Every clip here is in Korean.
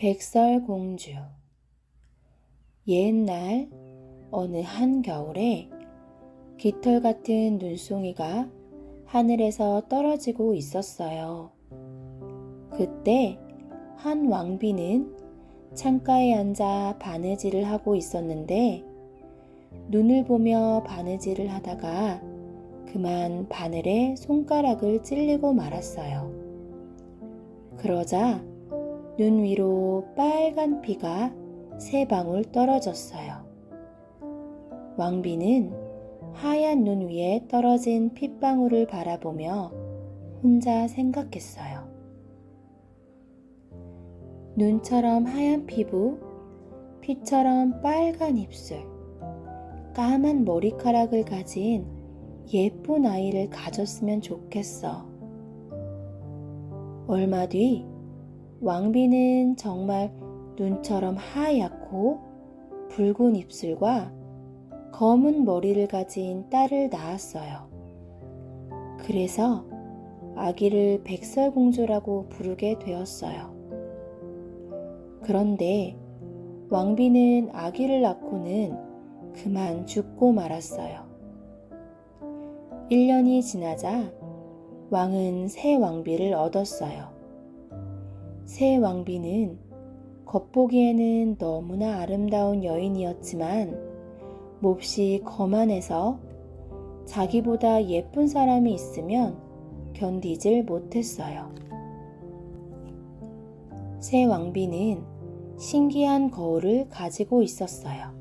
백설공주. 옛날 어느 한겨울에 깃털 같은 눈송이가 하늘에서 떨어지고 있었어요. 그때 한 왕비는 창가에 앉아 바느질을 하고 있었는데 눈을 보며 바느질을 하다가 그만 바늘에 손가락을 찔리고 말았어요. 그러자 눈 위로 빨간 피가 3방울 떨어졌어요. 왕비는 하얀 눈 위에 떨어진 핏방울을 바라보며 혼자 생각했어요. 눈처럼 하얀 피부, 피처럼 빨간 입술, 까만 머리카락을 가진 예쁜 아이를 가졌으면 좋겠어. 얼마 뒤 왕비는 정말 눈처럼 하얗고 붉은 입술과 검은 머리를 가진 딸을 낳았어요. 그래서 아기를 백설공주라고 부르게 되었어요. 그런데 왕비는 아기를 낳고는 그만 죽고 말았어요. 1년이 지나자 왕은 새 왕비를 얻었어요. 새 왕비는 겉보기에는 너무나 아름다운 여인이었지만 몹시 거만해서 자기보다 예쁜 사람이 있으면 견디질 못했어요. 새 왕비는 신기한 거울을 가지고 있었어요.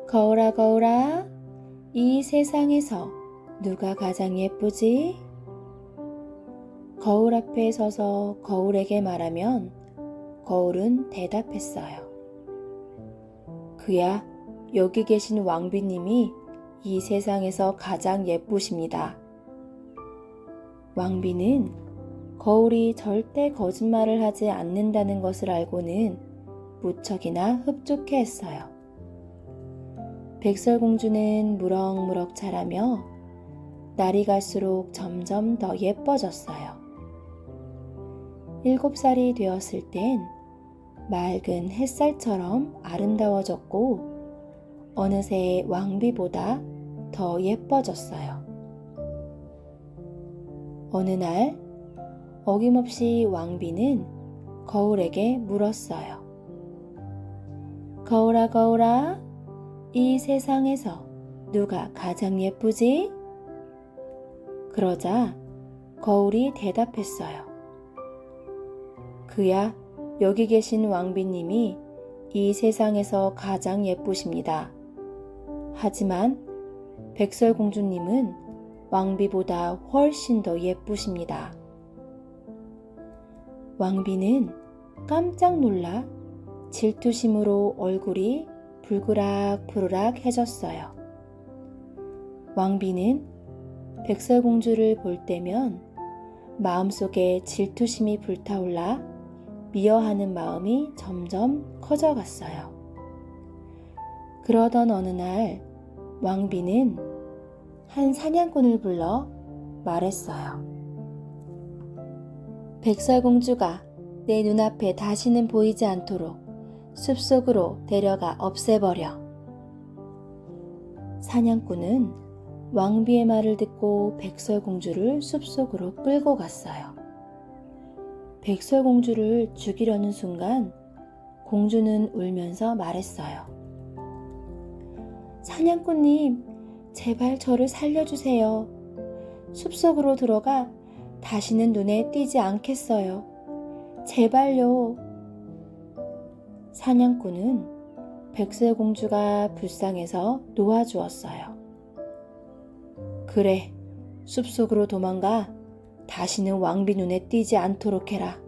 거울아 거울아, 이 세상에서 누가 가장 예쁘지? 거울 앞에 서서 거울에게 말하면 거울은 대답했어요. 그야 여기 계신 왕비님이 이 세상에서 가장 예쁘십니다. 왕비는 거울이 절대 거짓말을 하지 않는다는 것을 알고는 무척이나 흡족해했어요. 백설공주는 무럭무럭 자라며 날이 갈수록 점점 더 예뻐졌어요. 7살이 되었을 땐 맑은 햇살처럼 아름다워졌고 어느새 왕비보다 더 예뻐졌어요. 어느 날 어김없이 왕비는 거울에게 물었어요. 거울아 거울아, 이 세상에서 누가 가장 예쁘지? 그러자 거울이 대답했어요. 그야 여기 계신 왕비님이 이 세상에서 가장 예쁘십니다. 하지만 백설공주님은 왕비보다 훨씬 더 예쁘십니다. 왕비는 깜짝 놀라 질투심으로 얼굴이 불그락불그락 해졌어요. 왕비는 백설공주를 볼 때면 마음속에 질투심이 불타올라 미워하는 마음이 점점 커져갔어요. 그러던 어느 날 왕비는 한 사냥꾼을 불러 말했어요. 백설공주가 내 눈앞에 다시는 보이지 않도록 숲속으로 데려가 없애버려. 사냥꾼은 왕비의 말을 듣고 백설공주를 숲속으로 끌고 갔어요. 백설공주를 죽이려는 순간 공주는 울면서 말했어요. 사냥꾼님, 제발 저를 살려주세요. 숲속으로 들어가 다시는 눈에 띄지 않겠어요. 제발요. 사냥꾼은 백설공주가 불쌍해서 놓아주었어요. 그래, 숲속으로 도망가 다시는 왕비 눈에 띄지 않도록 해라.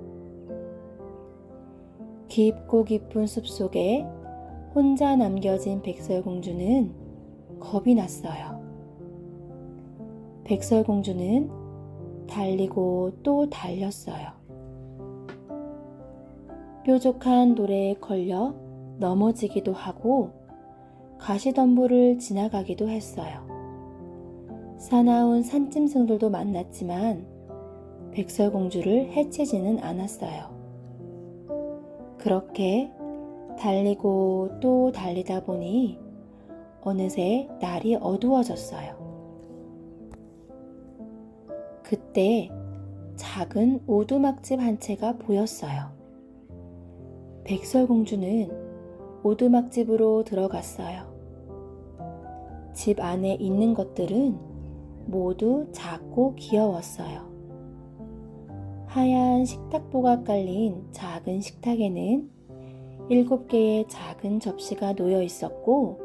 깊고 깊은 숲속에 혼자 남겨진 백설공주는 겁이 났어요. 백설공주는 달리고 또 달렸어요. 뾰족한 돌에 걸려 넘어지기도 하고 가시덤불을 지나가기도 했어요. 사나운 산짐승들도 만났지만 백설공주를 해치지는 않았어요. 그렇게 달리고 또 달리다 보니 어느새 날이 어두워졌어요. 그때 작은 오두막집 한 채가 보였어요. 백설공주는 오두막집으로 들어갔어요. 집 안에 있는 것들은 모두 작고 귀여웠어요. 하얀 식탁보가 깔린 작은 식탁에는 7개의 작은 접시가 놓여 있었고,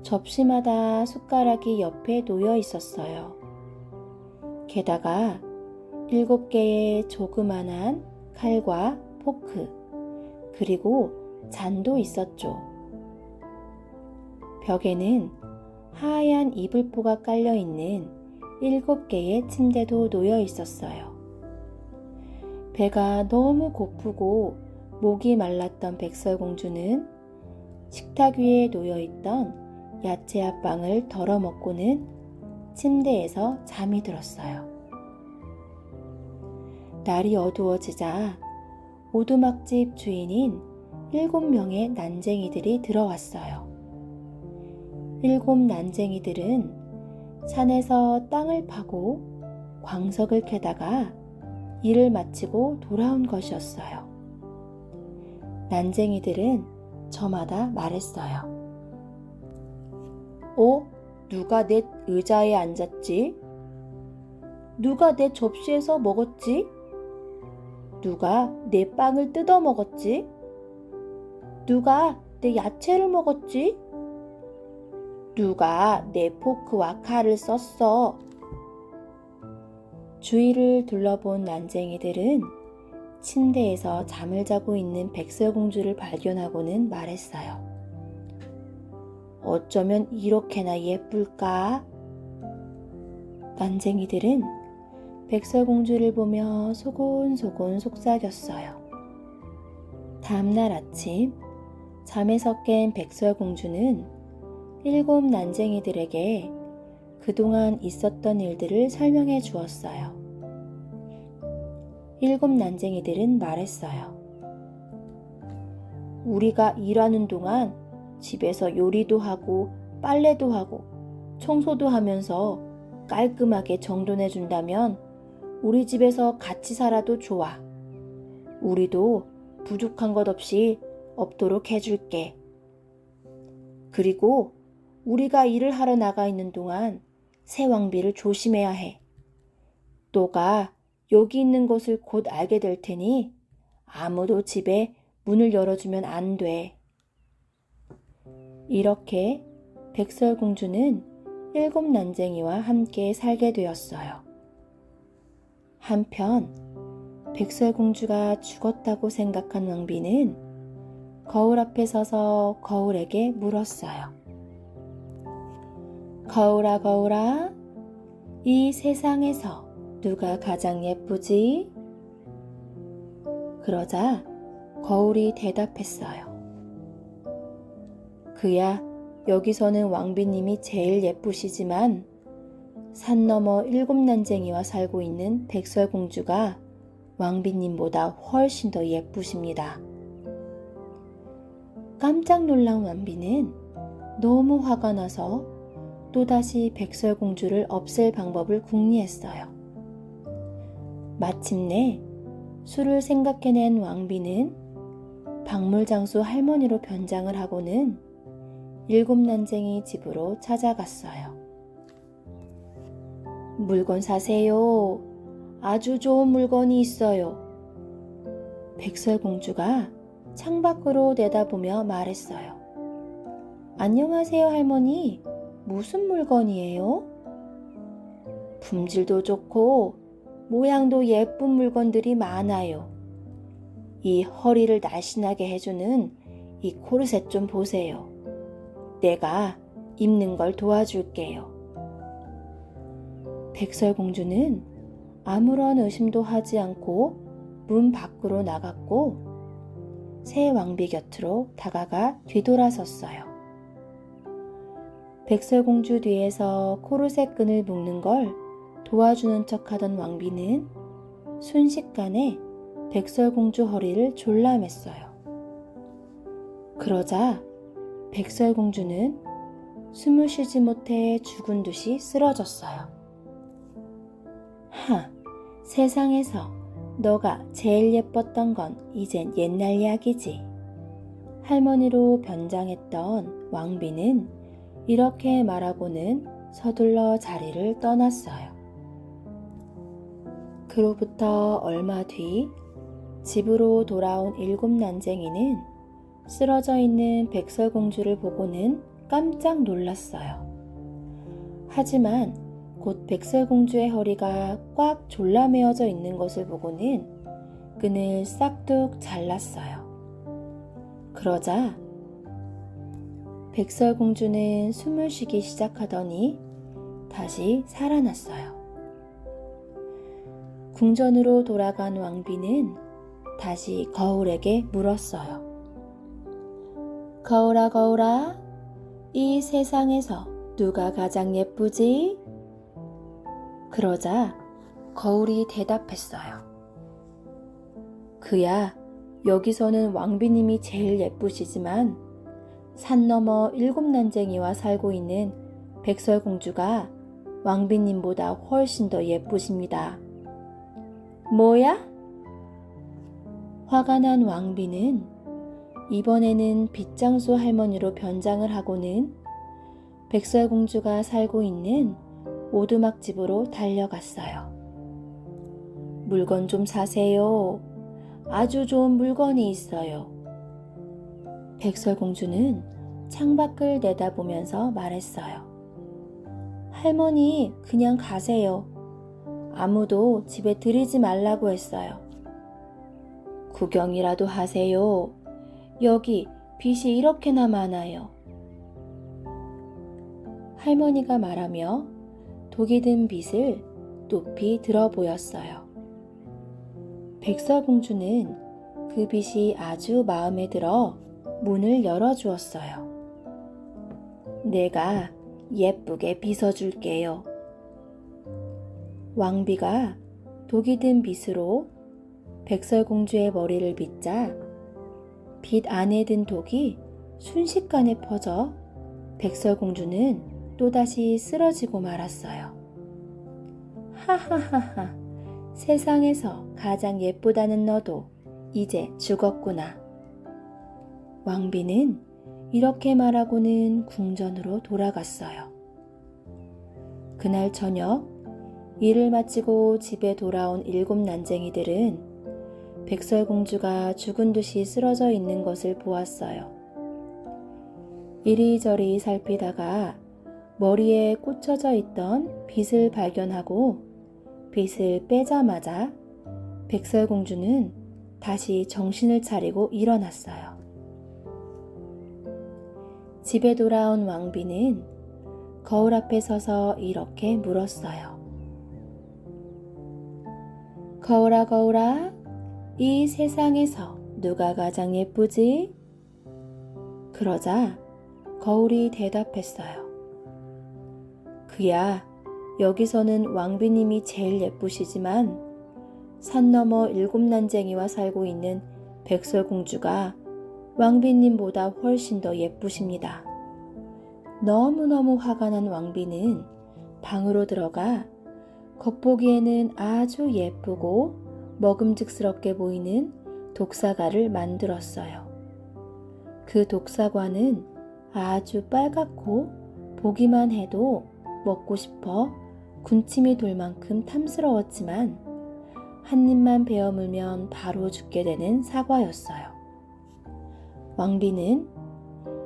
접시마다 숟가락이 옆에 놓여 있었어요. 게다가 7개의 조그만한 칼과 포크, 그리고 잔도 있었죠. 벽에는 하얀 이불포가 깔려 있는 7개의 침대도 놓여 있었어요. 배가 너무 고프고 목이 말랐던 백설공주는 식탁 위에 놓여 있던 야채합빵을 덜어 먹고는 침대에서 잠이 들었어요. 날이 어두워지자 오두막집 주인인 7명의 난쟁이들이 들어왔어요. 7 난쟁이들은 산에서 땅을 파고 광석을 캐다가 일을 마치고 돌아온 것이었어요. 난쟁이들은 저마다 말했어요. 누가 내 의자에 앉았지? 누가 내 접시에서 먹었지? 누가 내 빵을 뜯어 먹었지? 누가 내 야채를 먹었지? 누가 내 포크와 칼을 썼어? 주위를 둘러본 난쟁이들은 침대에서 잠을 자고 있는 백설공주를 발견하고는 말했어요. 어쩌면 이렇게나 예쁠까? 난쟁이들은 백설공주를 보며 소곤소곤 속삭였어요. 다음날 아침 잠에서 깬 백설공주는 7 난쟁이들에게 그동안 있었던 일들을 설명해 주었어요. 7 난쟁이들은 말했어요. 우리가 일하는 동안 집에서 요리도 하고 빨래도 하고 청소도 하면서 깔끔하게 정돈해 준다면 우리 집에서 같이 살아도 좋아. 우리도 부족한 것 없이 없도록 해줄게. 그리고 우리가 일을 하러 나가 있는 동안 새 왕비를 조심해야 해. 너가 여기 있는 것을 곧 알게 될 테니 아무도 집에 문을 열어주면 안 돼. 이렇게 백설공주는 7 난쟁이와 함께 살게 되었어요. 한편 백설공주가 죽었다고 생각한 왕비는 거울 앞에 서서 거울에게 물었어요. 거울아 거울아, 이 세상에서 누가 가장 예쁘지? 그러자 거울이 대답했어요. 그야 여기서는 왕비님이 제일 예쁘시지만 산 너머 7 난쟁이와 살고 있는 백설공주가 왕비님보다 훨씬 더 예쁘십니다. 깜짝 놀란 왕비는 너무 화가 나서 또다시 백설공주를 없앨 방법을 궁리했어요. 마침내 수를 생각해낸 왕비는 박물장수 할머니로 변장을 하고는 7 난쟁이 집으로 찾아갔어요. 물건 사세요. 아주 좋은 물건이 있어요. 백설공주가 창밖으로 내다보며 말했어요. 안녕하세요 할머니. 무슨 물건이에요? 품질도 좋고 모양도 예쁜 물건들이 많아요. 이 허리를 날씬하게 해주는 이 코르셋 좀 보세요. 내가 입는 걸 도와줄게요. 백설공주는 아무런 의심도 하지 않고 문 밖으로 나갔고 새 왕비 곁으로 다가가 뒤돌아섰어요. 백설공주 뒤에서 코르셋 끈을 묶는 걸 도와주는 척하던 왕비는 순식간에 백설공주 허리를 졸라맸어요. 그러자 백설공주는 숨을 쉬지 못해 죽은 듯이 쓰러졌어요. 세상에서 너가 제일 예뻤던 건 이젠 옛날 이야기지. 할머니로 변장했던 왕비는 이렇게 말하고는 서둘러 자리를 떠났어요. 그로부터 얼마 뒤 집으로 돌아온 일곱 난쟁이는 쓰러져 있는 백설공주를 보고는 깜짝 놀랐어요. 하지만 곧 백설공주의 허리가 꽉 졸라매어져 있는 것을 보고는 끈을 싹둑 잘랐어요. 그러자 백설공주는 숨을 쉬기 시작하더니 다시 살아났어요. 궁전으로 돌아간 왕비는 다시 거울에게 물었어요. 거울아 거울아, 이 세상에서 누가 가장 예쁘지? 그러자 거울이 대답했어요. 그야, 여기서는 왕비님이 제일 예쁘시지만 산 너머 일곱 난쟁이와 살고 있는 백설공주가 왕비님보다 훨씬 더 예쁘십니다. 뭐야? 화가 난 왕비는 이번에는 빗장수 할머니로 변장을 하고는 백설공주가 살고 있는 오두막집으로 달려갔어요. 물건 좀 사세요. 아주 좋은 물건이 있어요. 백설공주는 창밖을 내다보면서 말했어요. 할머니, 그냥 가세요. 아무도 집에 들이지 말라고 했어요. 구경이라도 하세요. 여기 빗이 이렇게나 많아요. 할머니가 말하며 독이 든 빗을 높이 들어 보였어요. 백설공주는 그 빗이 아주 마음에 들어 문을 열어주었어요. 내가 예쁘게 빗어줄게요. 왕비가 독이 든 빗으로 백설공주의 머리를 빗자 빗 안에 든 독이 순식간에 퍼져 백설공주는 또다시 쓰러지고 말았어요. 하하하하, 세상에서 가장 예쁘다는 너도 이제 죽었구나. 왕비는 이렇게 말하고는 궁전으로 돌아갔어요. 그날 저녁 일을 마치고 집에 돌아온 일곱 난쟁이들은 백설공주가 죽은 듯이 쓰러져 있는 것을 보았어요. 이리저리 살피다가 머리에 꽂혀져 있던 빗을 발견하고 빗을 빼자마자 백설공주는 다시 정신을 차리고 일어났어요. 집에 돌아온 왕비는 거울 앞에 서서 이렇게 물었어요. 거울아 거울아, 이 세상에서 누가 가장 예쁘지? 그러자 거울이 대답했어요. 그야, 여기서는 왕비님이 제일 예쁘시지만 산 너머 일곱 난쟁이와 살고 있는 백설공주가 왕비님보다 훨씬 더 예쁘십니다. 너무너무 화가 난 왕비는 방으로 들어가 겉보기에는 아주 예쁘고 먹음직스럽게 보이는 독사과를 만들었어요. 그 독사과는 아주 빨갛고 보기만 해도 먹고 싶어 군침이 돌 만큼 탐스러웠지만 한 입만 베어 물면 바로 죽게 되는 사과였어요. 왕비는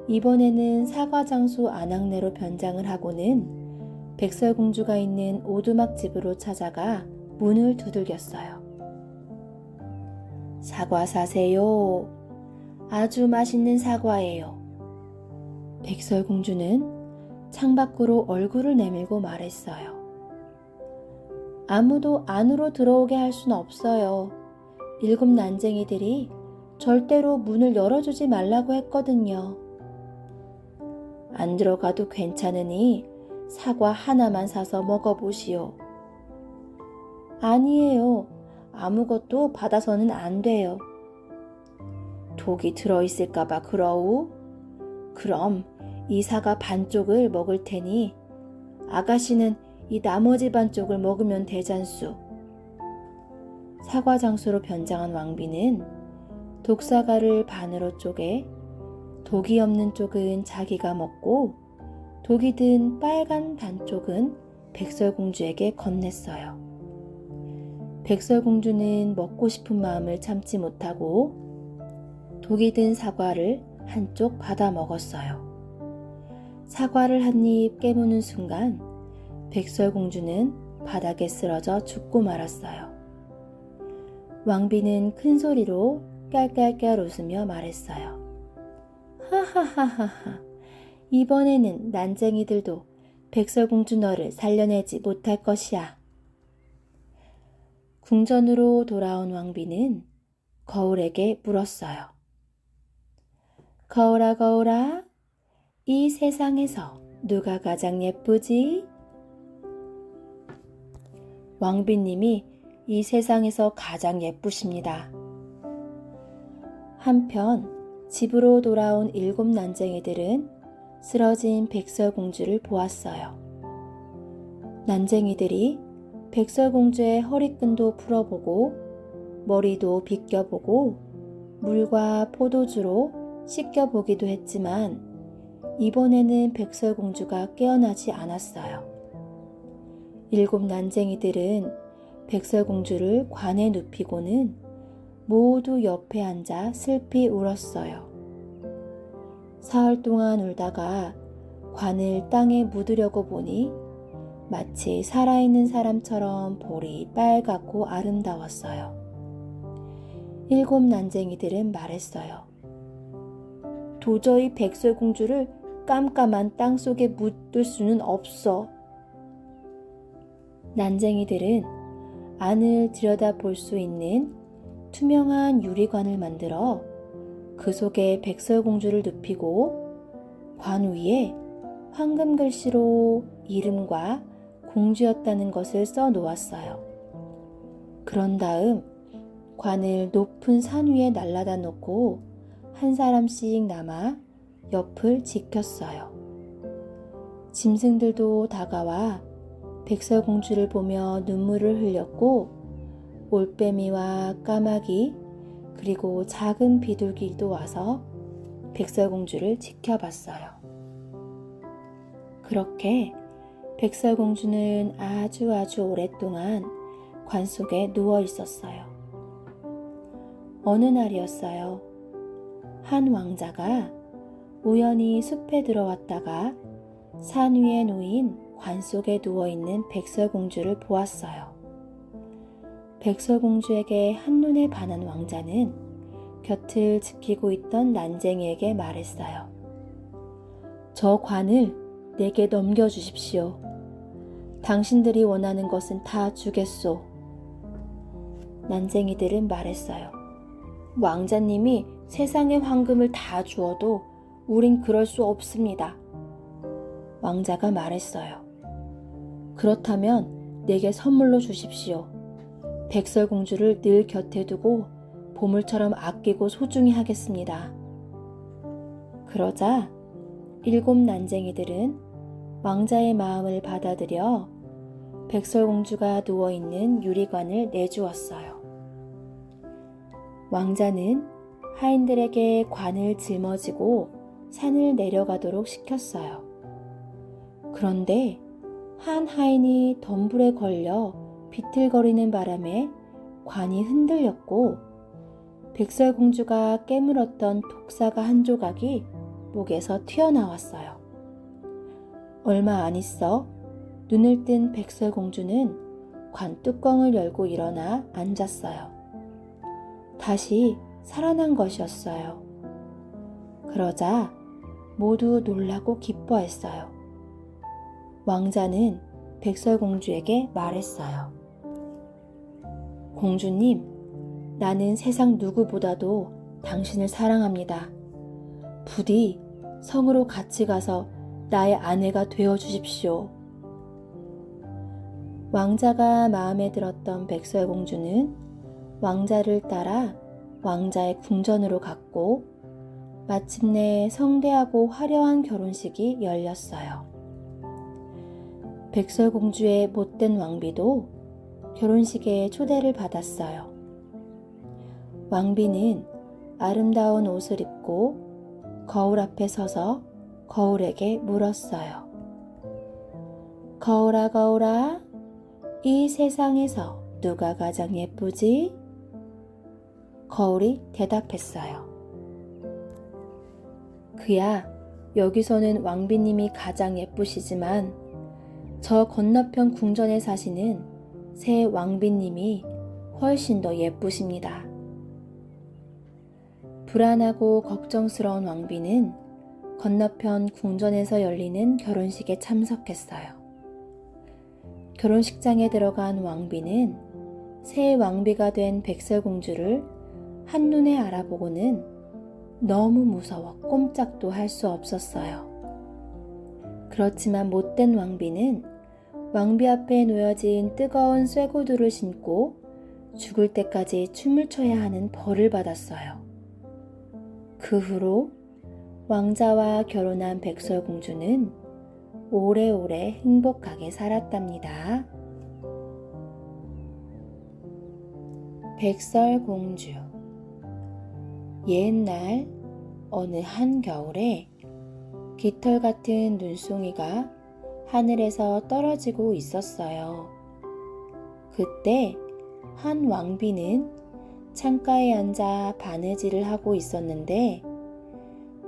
이번에는 사과장수 안악내로 변장을 하고는 백설공주가 있는 오두막집으로 찾아가 문을 두들겼어요. 사과 사세요. 아주 맛있는 사과예요. 백설공주는 창밖으로 얼굴을 내밀고 말했어요. 아무도 안으로 들어오게 할 순 없어요. 일곱 난쟁이들이 절대로 문을 열어주지 말라고 했거든요. 안 들어가도 괜찮으니 사과 하나만 사서 먹어보시오. 아니에요. 아무것도 받아서는 안 돼요. 독이 들어있을까봐 그러우? 그럼 이 사과 반쪽을 먹을 테니 아가씨는 이 나머지 반쪽을 먹으면 되잖수. 사과 장수로 변장한 왕비는 독사과를 반으로 쪼개 독이 없는 쪽은 자기가 먹고 독이 든 빨간 반쪽은 백설공주에게 건넸어요. 백설공주는 먹고 싶은 마음을 참지 못하고 독이 든 사과를 한쪽 받아 먹었어요. 사과를 한 입 깨무는 순간 백설공주는 바닥에 쓰러져 죽고 말았어요. 왕비는 큰 소리로 깔깔깔 웃으며 말했어요. 하하하하하, 이번에는 난쟁이들도 백설공주 너를 살려내지 못할 것이야. 궁전으로 돌아온 왕비는 거울에게 물었어요. 거울아 거울아, 이 세상에서 누가 가장 예쁘지? 왕비님이 이 세상에서 가장 예쁘십니다. 한편 집으로 돌아온 7 난쟁이들은 쓰러진 백설공주를 보았어요. 난쟁이들이 백설공주의 허리끈도 풀어보고 머리도 빗겨보고 물과 포도주로 씻겨보기도 했지만 이번에는 백설공주가 깨어나지 않았어요. 7 난쟁이들은 백설공주를 관에 눕히고는 모두 옆에 앉아 슬피 울었어요. 사흘 동안 울다가 관을 땅에 묻으려고 보니 마치 살아있는 사람처럼 볼이 빨갛고 아름다웠어요. 7 난쟁이들은 말했어요. 도저히 백설공주를 깜깜한 땅 속에 묻을 수는 없어. 난쟁이들은 안을 들여다볼 수 있는 투명한 유리관을 만들어 그 속에 백설공주를 눕히고 관 위에 황금 글씨로 이름과 공주였다는 것을 써 놓았어요. 그런 다음 관을 높은 산 위에 날라다 놓고 한 사람씩 남아 옆을 지켰어요. 짐승들도 다가와 백설공주를 보며 눈물을 흘렸고 올빼미와 까마귀 그리고 작은 비둘기도 와서 백설공주를 지켜봤어요. 그렇게 백설공주는 아주 오랫동안 관 속에 누워 있었어요. 어느 날이었어요. 한 왕자가 우연히 숲에 들어왔다가 산 위에 놓인 관 속에 누워있는 백설공주를 보았어요. 백설공주에게 한눈에 반한 왕자는 곁을 지키고 있던 난쟁이에게 말했어요. 저 관을 내게 넘겨주십시오. 당신들이 원하는 것은 다 주겠소. 난쟁이들은 말했어요. 왕자님이 세상의 황금을 다 주어도 우린 그럴 수 없습니다. 왕자가 말했어요. 그렇다면 내게 선물로 주십시오. 백설공주를 늘 곁에 두고 보물처럼 아끼고 소중히 하겠습니다. 그러자 7 난쟁이들은 왕자의 마음을 받아들여 백설공주가 누워있는 유리관을 내주었어요. 왕자는 하인들에게 관을 짊어지고 산을 내려가도록 시켰어요. 그런데 한 하인이 덤불에 걸려 비틀거리는 바람에 관이 흔들렸고 백설공주가 깨물었던 독사과 한 조각이 목에서 튀어나왔어요. 얼마 안 있어 눈을 뜬 백설공주는 관 뚜껑을 열고 일어나 앉았어요. 다시 살아난 것이었어요. 그러자 모두 놀라고 기뻐했어요. 왕자는 백설공주에게 말했어요. 공주님, 나는 세상 누구보다도 당신을 사랑합니다. 부디 성으로 같이 가서 나의 아내가 되어 주십시오. 왕자가 마음에 들었던 백설공주는 왕자를 따라 왕자의 궁전으로 갔고 마침내 성대하고 화려한 결혼식이 열렸어요. 백설공주의 못된 왕비도 결혼식에 초대를 받았어요. 왕비는 아름다운 옷을 입고 거울 앞에 서서 거울에게 물었어요. 거울아, 거울아, 이 세상에서 누가 가장 예쁘지? 거울이 대답했어요. 그야, 여기서는 왕비님이 가장 예쁘시지만 저 건너편 궁전에 사시는 새 왕비님이 훨씬 더 예쁘십니다. 불안하고 걱정스러운 왕비는 건너편 궁전에서 열리는 결혼식에 참석했어요. 결혼식장에 들어간 왕비는 새 왕비가 된 백설공주를 한눈에 알아보고는 너무 무서워 꼼짝도 할 수 없었어요. 그렇지만 못된 왕비는 왕비 앞에 놓여진 뜨거운 쇠구두를 신고 죽을 때까지 춤을 춰야 하는 벌을 받았어요. 그 후로 왕자와 결혼한 백설공주는 오래오래 행복하게 살았답니다. 백설공주. 옛날 어느 한겨울에 깃털 같은 눈송이가 하늘에서 떨어지고 있었어요. 그때 한 왕비는 창가에 앉아 바느질을 하고 있었는데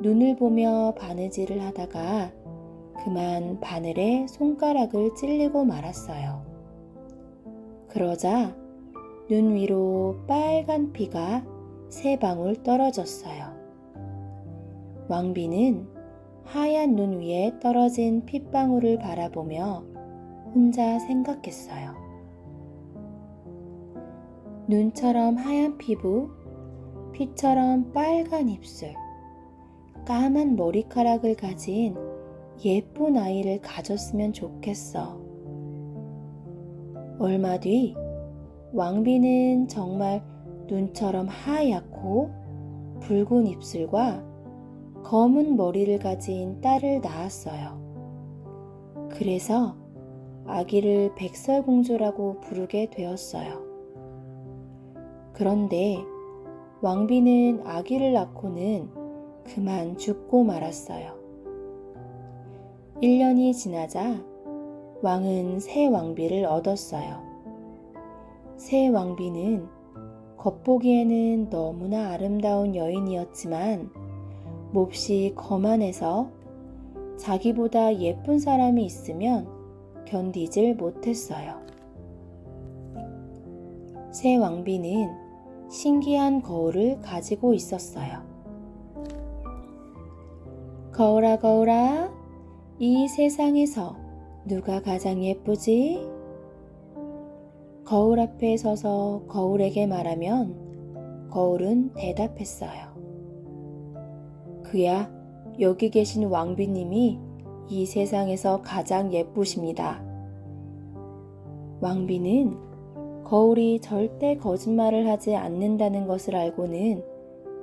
눈을 보며 바느질을 하다가 그만 바늘에 손가락을 찔리고 말았어요. 그러자 눈 위로 빨간 피가 3방울 떨어졌어요. 왕비는 하얀 눈 위에 떨어진 핏방울을 바라보며 혼자 생각했어요. 눈처럼 하얀 피부, 피처럼 빨간 입술, 까만 머리카락을 가진 예쁜 아이를 가졌으면 좋겠어. 얼마 뒤 왕비는 정말 눈처럼 하얗고 붉은 입술과 검은 머리를 가진 딸을 낳았어요. 그래서 아기를 백설공주라고 부르게 되었어요. 그런데 왕비는 아기를 낳고는 그만 죽고 말았어요. 1년이 지나자 왕은 새 왕비를 얻었어요. 새 왕비는 겉보기에는 너무나 아름다운 여인이었지만 몹시 거만해서 자기보다 예쁜 사람이 있으면 견디질 못했어요. 새 왕비는 신기한 거울을 가지고 있었어요. 거울아, 거울아, 이 세상에서 누가 가장 예쁘지? 거울 앞에 서서 거울에게 말하면 거울은 대답했어요. 그야, 여기 계신 왕비님이 이 세상에서 가장 예쁘십니다. 왕비는 거울이 절대 거짓말을 하지 않는다는 것을 알고는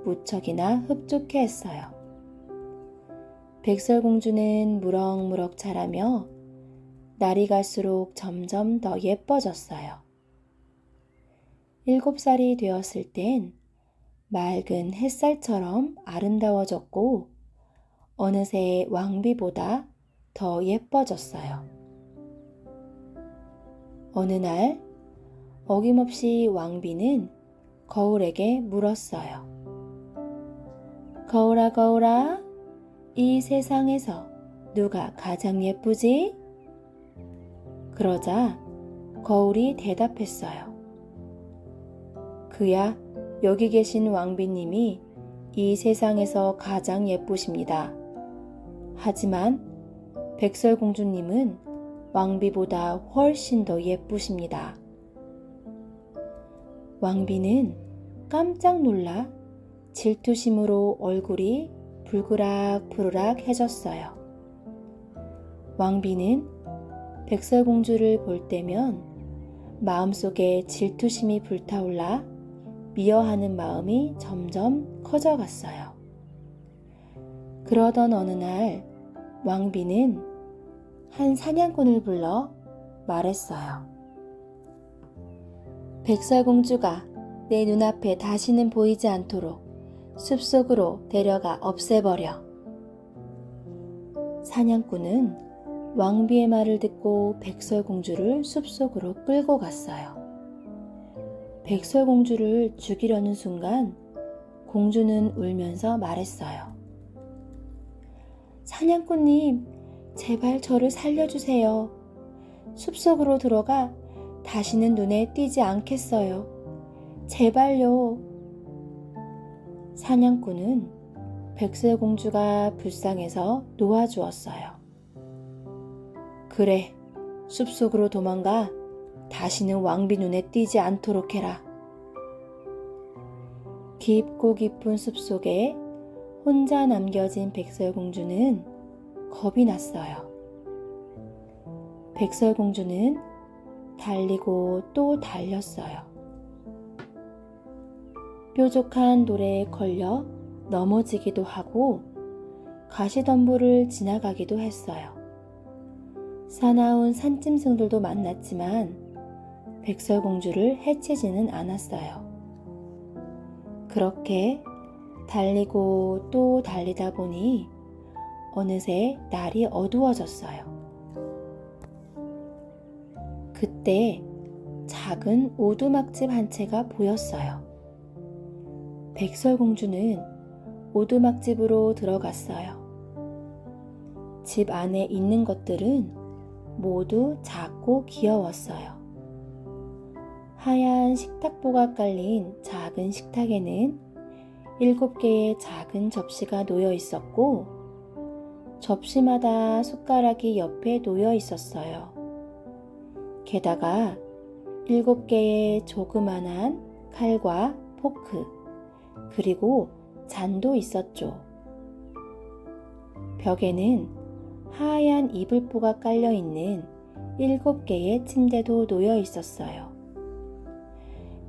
무척이나 흡족해 했어요. 백설공주는 무럭무럭 자라며 날이 갈수록 점점 더 예뻐졌어요. 7살이 되었을 땐 맑은 햇살처럼 아름다워졌고 어느새 왕비보다 더 예뻐졌어요. 어느 날 어김없이 왕비는 거울에게 물었어요. 거울아, 거울아, 이 세상에서 누가 가장 예쁘지? 그러자 거울이 대답했어요. 그야, 여기 계신 왕비님이 이 세상에서 가장 예쁘십니다. 하지만 백설공주님은 왕비보다 훨씬 더 예쁘십니다. 왕비는 깜짝 놀라 질투심으로 얼굴이 불그락불그락해졌어요. 왕비는 백설공주를 볼 때면 마음속에 질투심이 불타올라 미워하는 마음이 점점 커져갔어요. 그러던 어느 날 왕비는 한 사냥꾼을 불러 말했어요. 백설공주가 내 눈앞에 다시는 보이지 않도록 숲속으로 데려가 없애버려. 사냥꾼은 왕비의 말을 듣고 백설공주를 숲속으로 끌고 갔어요. 백설공주를 죽이려는 순간 공주는 울면서 말했어요. 사냥꾼님, 제발 저를 살려주세요. 숲속으로 들어가 다시는 눈에 띄지 않겠어요. 제발요. 사냥꾼은 백설공주가 불쌍해서 놓아주었어요. 그래, 숲속으로 도망가 다시는 왕비 눈에 띄지 않도록 해라. 깊고 깊은 숲속에 혼자 남겨진 백설공주는 겁이 났어요. 백설공주는 달리고 또 달렸어요. 뾰족한 돌에 걸려 넘어지기도 하고 가시덤불을 지나가기도 했어요. 사나운 산짐승들도 만났지만 백설공주를 해치지는 않았어요. 그렇게 달리고 또 달리다 보니 어느새 날이 어두워졌어요. 그때 작은 오두막집 한 채가 보였어요. 백설공주는 오두막집으로 들어갔어요. 집 안에 있는 것들은 모두 작고 귀여웠어요. 하얀 식탁보가 깔린 작은 식탁에는 7개의 작은 접시가 놓여 있었고 접시마다 숟가락이 옆에 놓여 있었어요. 게다가 7개의 조그만한 칼과 포크, 그리고 잔도 있었죠. 벽에는 하얀 이불보가 깔려 있는 7개의 침대도 놓여 있었어요.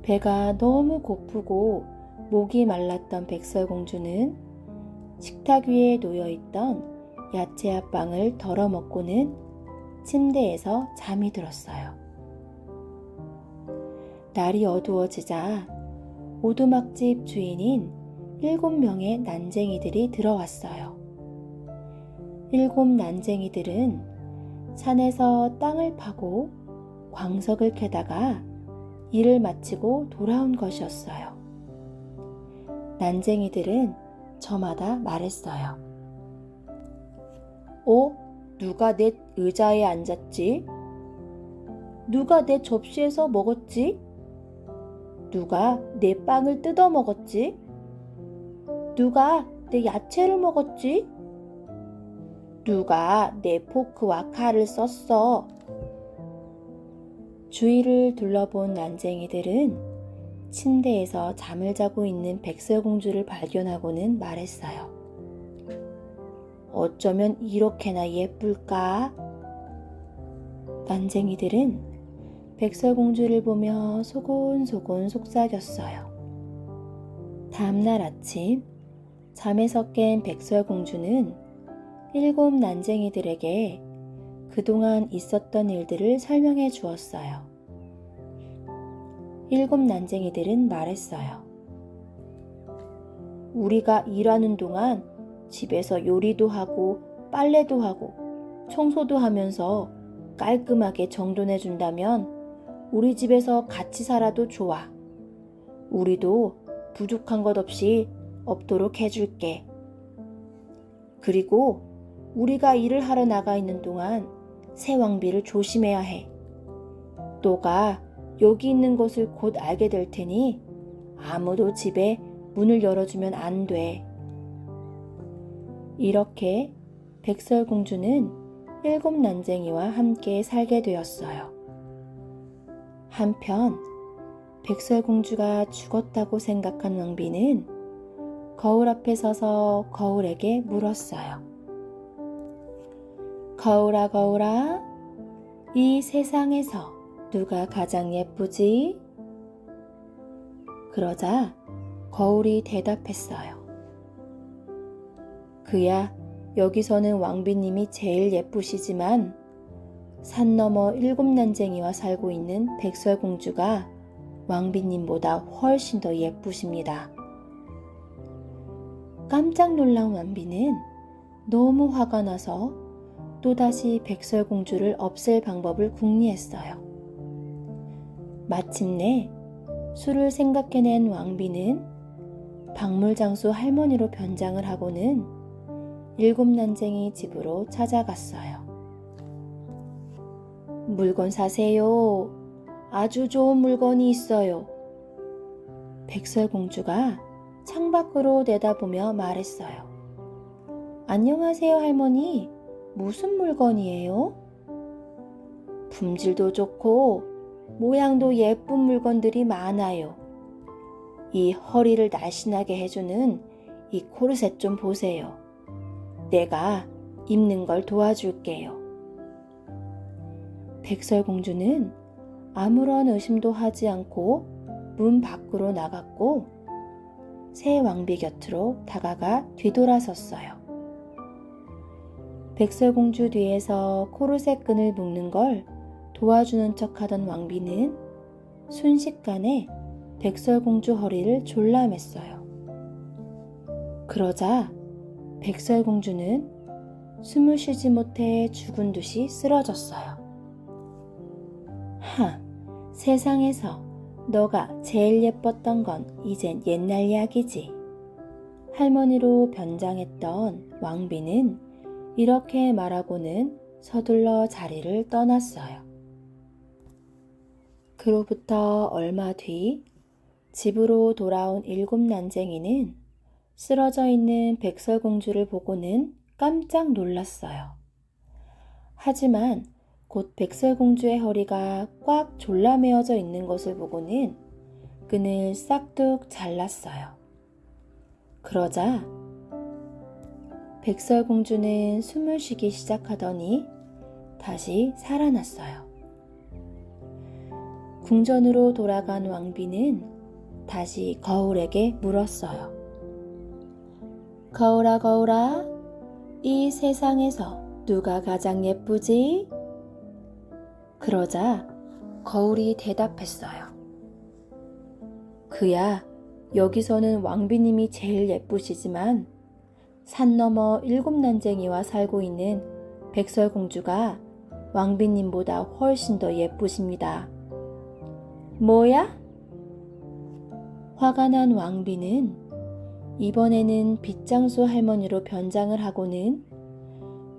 배가 너무 고프고 목이 말랐던 백설공주는 식탁 위에 놓여 있던 야채합빵을 덜어 먹고는 침대에서 잠이 들었어요. 날이 어두워지자 오두막집 주인인 7명의 난쟁이들이 들어왔어요. 7 난쟁이들은 산에서 땅을 파고 광석을 캐다가 일을 마치고 돌아온 것이었어요. 난쟁이들은 저마다 말했어요. 누가 내 의자에 앉았지? 누가 내 접시에서 먹었지? 누가 내 빵을 뜯어 먹었지? 누가 내 야채를 먹었지? 누가 내 포크와 칼을 썼어? 주위를 둘러본 난쟁이들은 침대에서 잠을 자고 있는 백설공주를 발견하고는 말했어요. 어쩌면 이렇게나 예쁠까? 난쟁이들은 백설공주를 보며 소곤소곤 속삭였어요. 다음날 아침 잠에서 깬 백설공주는 7 난쟁이들에게 그동안 있었던 일들을 설명해 주었어요. 7 난쟁이들은 말했어요. 우리가 일하는 동안 집에서 요리도 하고 빨래도 하고 청소도 하면서 깔끔하게 정돈해 준다면 우리 집에서 같이 살아도 좋아. 우리도 부족한 것 없이 없도록 해줄게. 그리고 우리가 일을 하러 나가 있는 동안 새 왕비를 조심해야 해. 너가 여기 있는 것을 곧 알게 될 테니 아무도 집에 문을 열어주면 안 돼. 이렇게 백설공주는 7 난쟁이와 함께 살게 되었어요. 한편 백설공주가 죽었다고 생각한 왕비는 거울 앞에 서서 거울에게 물었어요. 거울아 거울아, 이 세상에서 누가 가장 예쁘지? 그러자 거울이 대답했어요. 그야, 여기서는 왕비님이 제일 예쁘시지만 산 너머 7난쟁이와 살고 있는 백설공주가 왕비님보다 훨씬 더 예쁘십니다. 깜짝 놀란 왕비는 너무 화가 나서 또다시 백설공주를 없앨 방법을 궁리했어요. 마침내 수를 생각해낸 왕비는 박물장수 할머니로 변장을 하고는 7난쟁이 집으로 찾아갔어요. 물건 사세요. 아주 좋은 물건이 있어요. 백설공주가 창밖으로 내다보며 말했어요. 안녕하세요, 할머니. 무슨 물건이에요? 품질도 좋고 모양도 예쁜 물건들이 많아요. 이 허리를 날씬하게 해주는 이 코르셋 좀 보세요. 내가 입는 걸 도와줄게요. 백설공주는 아무런 의심도 하지 않고 문 밖으로 나갔고 새 왕비 곁으로 다가가 뒤돌아섰어요. 백설공주 뒤에서 코르셋 끈을 묶는 걸 도와주는 척하던 왕비는 순식간에 백설공주 허리를 졸라맸어요. 그러자 백설공주는 숨을 쉬지 못해 죽은 듯이 쓰러졌어요. 세상에서 너가 제일 예뻤던 건 이젠 옛날 이야기지. 할머니로 변장했던 왕비는 이렇게 말하고는 서둘러 자리를 떠났어요. 그로부터 얼마 뒤 집으로 돌아온 7난쟁이는 쓰러져 있는 백설공주를 보고는 깜짝 놀랐어요. 하지만 곧 백설공주의 허리가 꽉 졸라매어져 있는 것을 보고는 끈을 싹둑 잘랐어요. 그러자 백설공주는 숨을 쉬기 시작하더니 다시 살아났어요. 궁전으로 돌아간 왕비는 다시 거울에게 물었어요. 거울아, 거울아, 이 세상에서 누가 가장 예쁘지? 그러자 거울이 대답했어요. 그야, 여기서는 왕비님이 제일 예쁘시지만 산 너머 7난쟁이와 살고 있는 백설공주가 왕비님보다 훨씬 더 예쁘십니다. 뭐야? 화가 난 왕비는 이번에는 빗장수 할머니로 변장을 하고는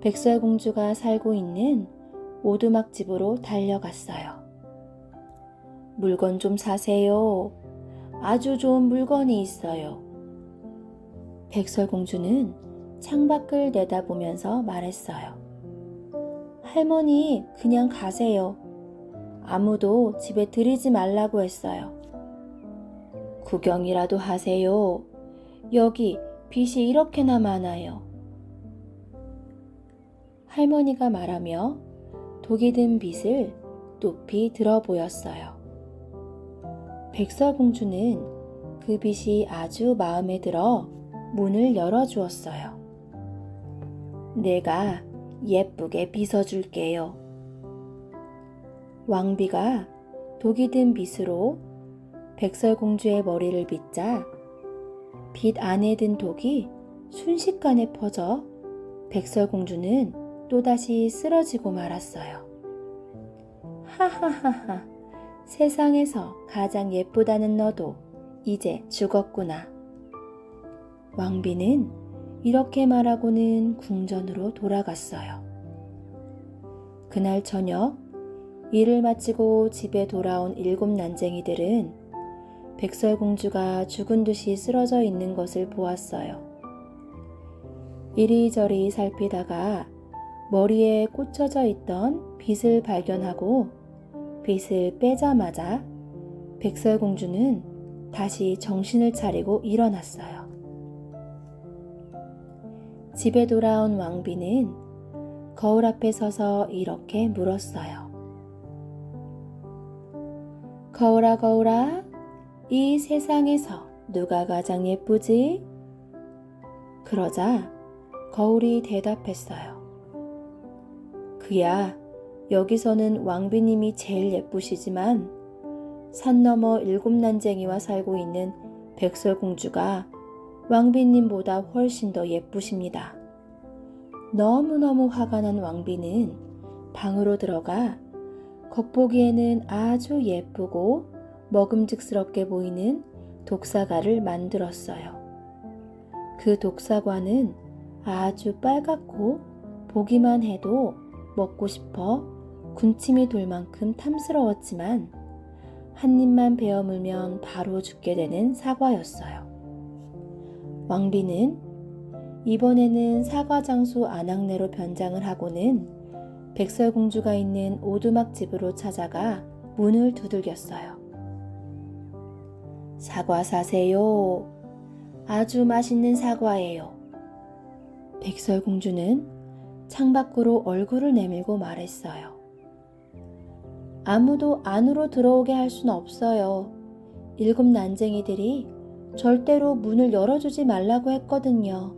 백설공주가 살고 있는 오두막집으로 달려갔어요. 물건 좀 사세요. 아주 좋은 물건이 있어요. 백설공주는 창밖을 내다보면서 말했어요. 할머니, 그냥 가세요. 아무도 집에 들이지 말라고 했어요. 구경이라도 하세요. 여기 빗이 이렇게나 많아요. 할머니가 말하며 독이 든 빗을 높이 들어 보였어요. 백설공주는 그 빗이 아주 마음에 들어 문을 열어주었어요. 내가 예쁘게 빗어줄게요. 왕비가 독이 든 빗으로 백설공주의 머리를 빗자 빗 안에 든 독이 순식간에 퍼져 백설공주는 또다시 쓰러지고 말았어요. 하하하하, 세상에서 가장 예쁘다는 너도 이제 죽었구나. 왕비는 이렇게 말하고는 궁전으로 돌아갔어요. 그날 저녁 일을 마치고 집에 돌아온 7난쟁이들은 백설공주가 죽은 듯이 쓰러져 있는 것을 보았어요. 이리저리 살피다가 머리에 꽂혀져 있던 빗을 발견하고 빗을 빼자마자 백설공주는 다시 정신을 차리고 일어났어요. 집에 돌아온 왕비는 거울 앞에 서서 이렇게 물었어요. 거울아, 거울아, 이 세상에서 누가 가장 예쁘지? 그러자 거울이 대답했어요. 그야, 여기서는 왕비님이 제일 예쁘시지만 산 너머 7난쟁이와 살고 있는 백설공주가 왕비님보다 훨씬 더 예쁘십니다. 너무너무 화가 난 왕비는 방으로 들어가 겉보기에는 아주 예쁘고 먹음직스럽게 보이는 독사과를 만들었어요. 그 독사과는 아주 빨갛고 보기만 해도 먹고 싶어 군침이 돌 만큼 탐스러웠지만 한 입만 베어 물면 바로 죽게 되는 사과였어요. 왕비는 이번에는 사과장수 안악내로 변장을 하고는 백설공주가 있는 오두막집으로 찾아가 문을 두들겼어요. 사과 사세요. 아주 맛있는 사과예요. 백설공주는 창밖으로 얼굴을 내밀고 말했어요. 아무도 안으로 들어오게 할 순 없어요. 7 난쟁이들이 절대로 문을 열어주지 말라고 했거든요.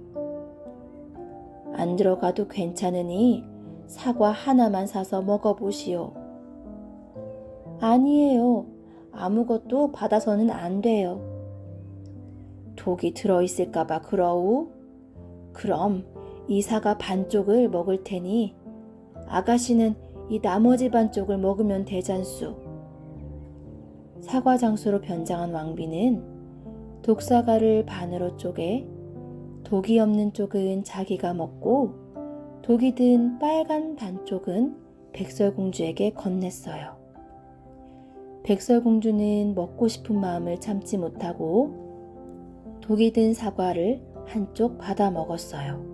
안 들어가도 괜찮으니 사과 하나만 사서 먹어보시오. 아니에요. 아무것도 받아서는 안 돼요. 독이 들어있을까봐 그러우? 그럼 이 사과 반쪽을 먹을 테니 아가씨는 이 나머지 반쪽을 먹으면 되잖수. 사과 장수로 변장한 왕비는 독사과를 반으로 쪼개 독이 없는 쪽은 자기가 먹고 독이 든 빨간 반쪽은 백설공주에게 건넸어요. 백설공주는 먹고 싶은 마음을 참지 못하고 독이 든 사과를 한쪽 받아 먹었어요.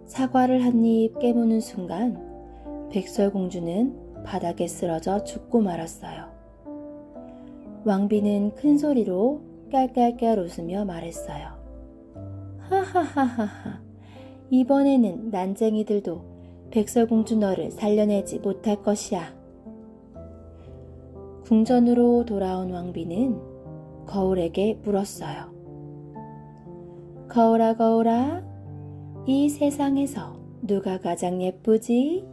사과를 한 입 깨무는 순간 백설공주는 바닥에 쓰러져 죽고 말았어요. 왕비는 큰 소리로 깔깔깔 웃으며 말했어요. 하하하하하, 이번에는 난쟁이들도 백설공주 너를 살려내지 못할 것이야. 궁전으로 돌아온 왕비는 거울에게 물었어요. 거울아 거울아, 이 세상에서 누가 가장 예쁘지?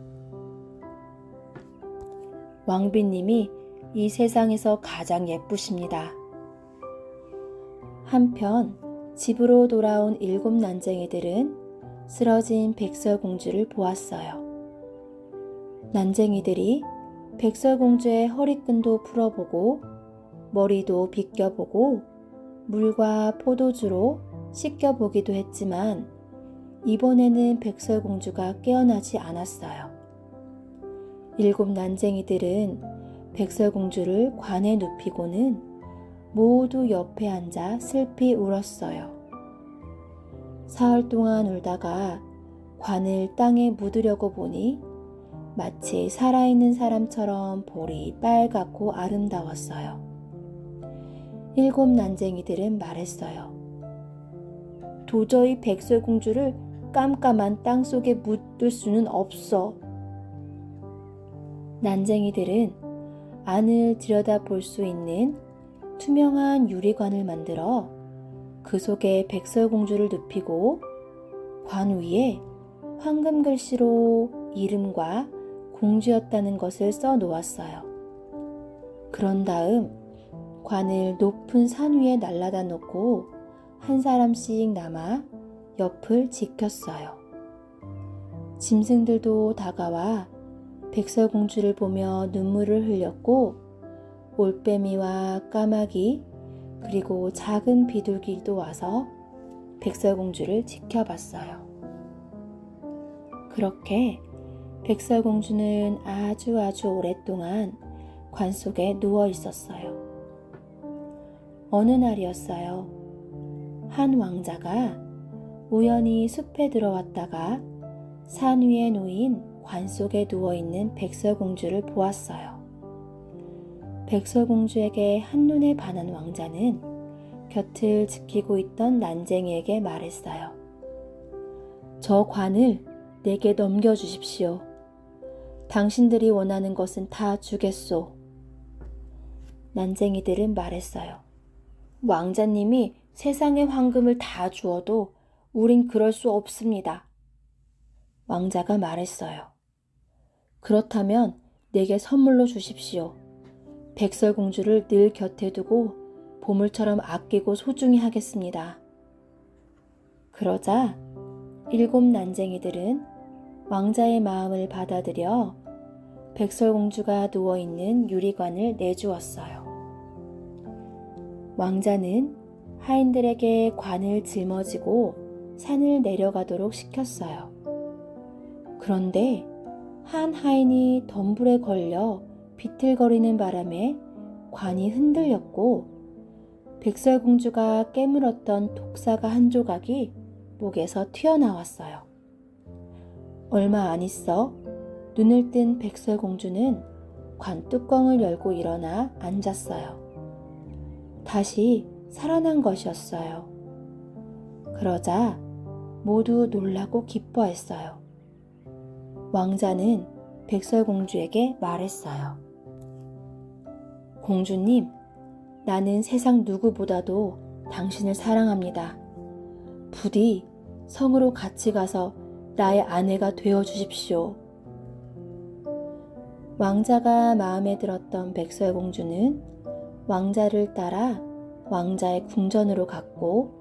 왕비님이 이 세상에서 가장 예쁘십니다. 한편 집으로 돌아온 7 난쟁이들은 쓰러진 백설공주를 보았어요. 난쟁이들이 백설공주의 허리끈도 풀어보고 머리도 빗겨보고 물과 포도주로 씻겨보기도 했지만 이번에는 백설공주가 깨어나지 않았어요. 7 난쟁이들은 백설공주를 관에 눕히고는 모두 옆에 앉아 슬피 울었어요. 사흘 동안 울다가 관을 땅에 묻으려고 보니 마치 살아있는 사람처럼 볼이 빨갛고 아름다웠어요. 7 난쟁이들은 말했어요. 도저히 백설공주를 깜깜한 땅 속에 묻을 수는 없어. 난쟁이들은 안을 들여다볼 수 있는 투명한 유리관을 만들어 그 속에 백설공주를 눕히고 관 위에 황금 글씨로 이름과 공주였다는 것을 써 놓았어요. 그런 다음 관을 높은 산 위에 날라다 놓고 한 사람씩 남아 옆을 지켰어요. 짐승들도 다가와 백설공주를 보며 눈물을 흘렸고 올빼미와 까마귀 그리고 작은 비둘기도 와서 백설공주를 지켜봤어요. 그렇게 백설공주는 아주 오랫동안 관 속에 누워 있었어요. 어느 날이었어요. 한 왕자가 우연히 숲에 들어왔다가 산 위에 놓인 관 속에 누워있는 백설공주를 보았어요. 백설공주에게 한눈에 반한 왕자는 곁을 지키고 있던 난쟁이에게 말했어요. 저 관을 내게 넘겨주십시오. 당신들이 원하는 것은 다 주겠소. 난쟁이들은 말했어요. 왕자님이 세상의 황금을 다 주어도 우린 그럴 수 없습니다. 왕자가 말했어요. 그렇다면 내게 선물로 주십시오. 백설공주를 늘 곁에 두고 보물처럼 아끼고 소중히 하겠습니다. 그러자 7 난쟁이들은 왕자의 마음을 받아들여 백설공주가 누워있는 유리관을 내주었어요. 왕자는 하인들에게 관을 짊어지고 산을 내려가도록 시켰어요. 그런데 한 하인이 덤불에 걸려 비틀거리는 바람에 관이 흔들렸고 백설공주가 깨물었던 독사가 한 조각이 목에서 튀어나왔어요. 얼마 안 있어 눈을 뜬 백설공주는 관 뚜껑을 열고 일어나 앉았어요. 다시 살아난 것이었어요. 그러자 모두 놀라고 기뻐했어요. 왕자는 백설공주에게 말했어요. 공주님, 나는 세상 누구보다도 당신을 사랑합니다. 부디 성으로 같이 가서 나의 아내가 되어 주십시오. 왕자가 마음에 들었던 백설공주는 왕자를 따라 왕자의 궁전으로 갔고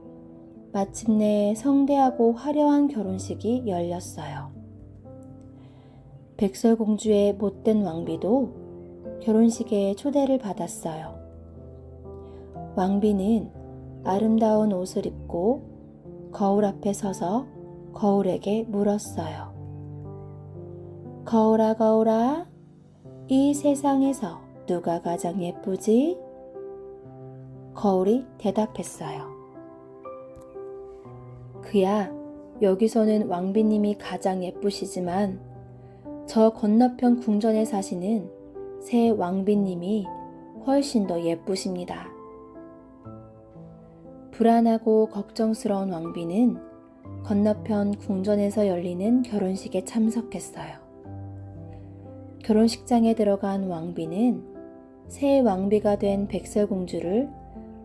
마침내 성대하고 화려한 결혼식이 열렸어요. 백설공주의 못된 왕비도 결혼식에 초대를 받았어요. 왕비는 아름다운 옷을 입고 거울 앞에 서서 거울에게 물었어요. 거울아 거울아, 이 세상에서 누가 가장 예쁘지? 거울이 대답했어요. 그야, 여기서는 왕비님이 가장 예쁘시지만 저 건너편 궁전에 사시는 새 왕비님이 훨씬 더 예쁘십니다. 불안하고 걱정스러운 왕비는 건너편 궁전에서 열리는 결혼식에 참석했어요. 결혼식장에 들어간 왕비는 새 왕비가 된 백설공주를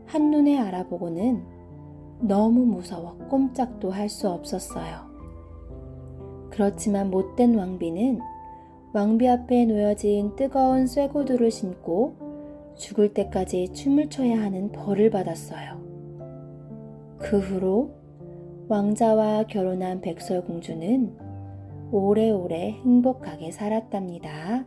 한눈에 알아보고는 너무 무서워 꼼짝도 할 수 없었어요. 그렇지만 못된 왕비는 왕비 앞에 놓여진 뜨거운 쇠구두를 신고 죽을 때까지 춤을 춰야 하는 벌을 받았어요. 그 후로 왕자와 결혼한 백설공주는 오래오래 행복하게 살았답니다.